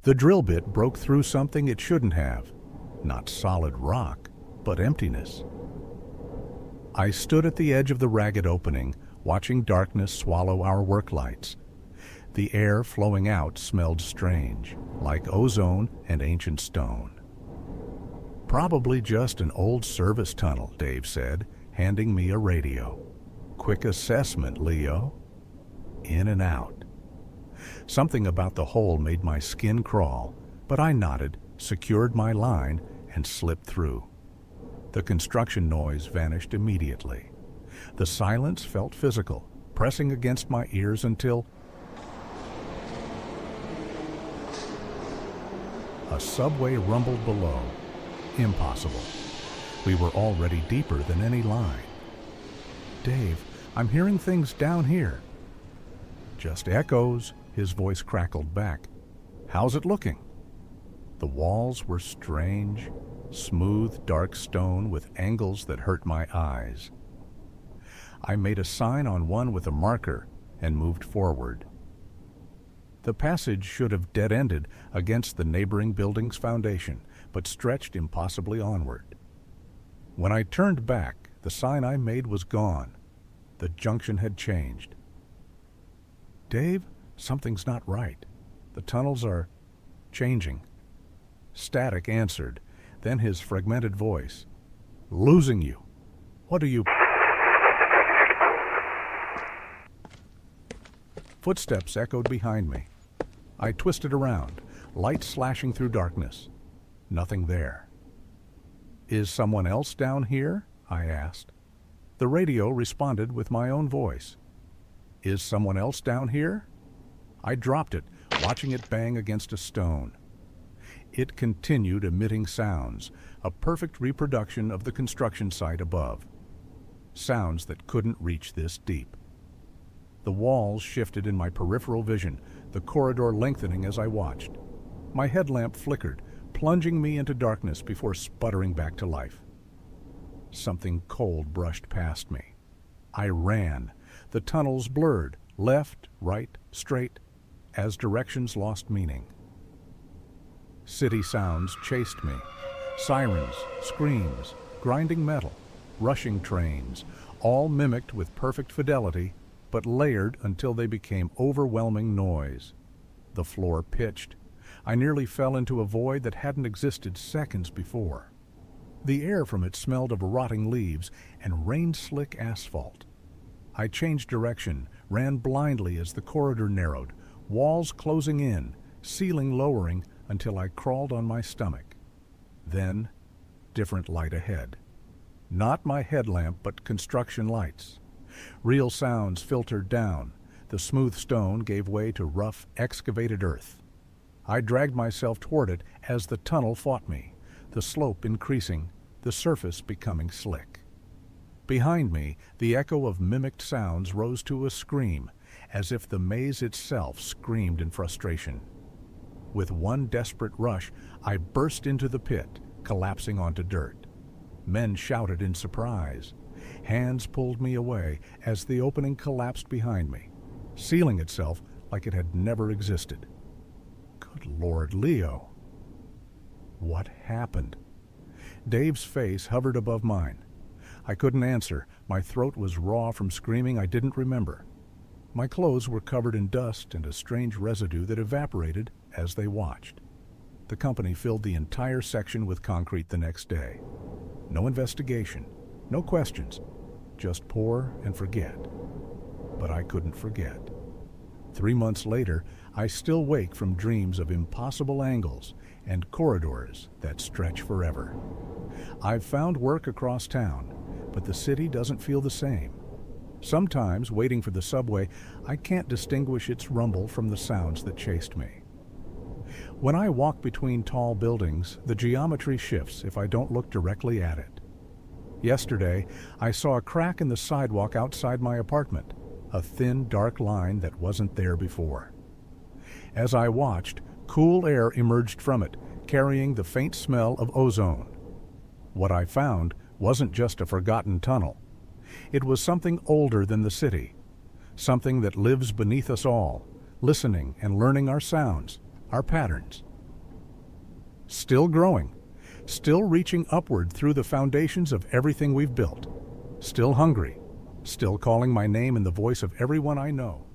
The drill bit broke through something it shouldn't have. Not solid rock, but emptiness. I stood at the edge of the ragged opening, watching darkness swallow our work lights. The air flowing out smelled strange, like ozone and ancient stone. "Probably just an old service tunnel," Dave said, handing me a radio. "Quick assessment, Leo." In and out. Something about the hole made my skin crawl, but I nodded, secured my line, and slipped through. The construction noise vanished immediately. The silence felt physical, pressing against my ears until a subway rumbled below. Impossible. We were already deeper than any line. "Dave, I'm hearing things down here." "Just echoes," his voice crackled back. "How's it looking?" The walls were strange, smooth, dark stone with angles that hurt my eyes. I made a sign on one with a marker and moved forward. The passage should have dead-ended against the neighboring building's foundation, but stretched impossibly onward. When I turned back, the sign I made was gone. The junction had changed. "Dave, something's not right. The tunnels are changing." Static answered, then his fragmented voice. "Losing you. What do you—" Footsteps echoed behind me. I twisted around, light slashing through darkness. Nothing there. "Is someone else down here?" I asked. The radio responded with my own voice. "Is someone else down here?" I dropped it, watching it bang against a stone. It continued emitting sounds, a perfect reproduction of the construction site above. Sounds that couldn't reach this deep. The walls shifted in my peripheral vision, the corridor lengthening as I watched. My headlamp flickered, plunging me into darkness before sputtering back to life. Something cold brushed past me. I ran. The tunnels blurred, left, right, straight, as directions lost meaning. City sounds chased me. Sirens, screams, grinding metal, rushing trains, all mimicked with perfect fidelity, but layered until they became overwhelming noise. The floor pitched. I nearly fell into a void that hadn't existed seconds before. The air from it smelled of rotting leaves and rain-slick asphalt. I changed direction, ran blindly as the corridor narrowed, walls closing in, ceiling lowering until I crawled on my stomach. Then, different light ahead. Not my headlamp, but construction lights. Real sounds filtered down. The smooth stone gave way to rough, excavated earth. I dragged myself toward it as the tunnel fought me, the slope increasing, the surface becoming slick. Behind me, the echo of mimicked sounds rose to a scream, as if the maze itself screamed in frustration. With one desperate rush, I burst into the pit, collapsing onto dirt. Men shouted in surprise. Hands pulled me away as the opening collapsed behind me, sealing itself like it had never existed. Good Lord, Leo. What happened? Dave's face hovered above mine. I couldn't answer. My throat was raw from screaming I didn't remember. My clothes were covered in dust and a strange residue that evaporated as they watched. The company filled the entire section with concrete the next day. No investigation, no questions, just pour and forget. But I couldn't forget. 3 months later, I still wake from dreams of impossible angles and corridors that stretch forever. I've found work across town, but the city doesn't feel the same. Sometimes, waiting for the subway, I can't distinguish its rumble from the sounds that chased me. When I walk between tall buildings, the geometry shifts if I don't look directly at it. Yesterday, I saw a crack in the sidewalk outside my apartment, a thin, dark line that wasn't there before. As I watched, cool air emerged from it, carrying the faint smell of ozone. What I found wasn't just a forgotten tunnel. It was something older than the city, something that lives beneath us all, listening and learning our sounds, our patterns, Still growing. Still reaching upward through the foundations of everything we've built. Still hungry. Still calling my name in the voice of everyone I know.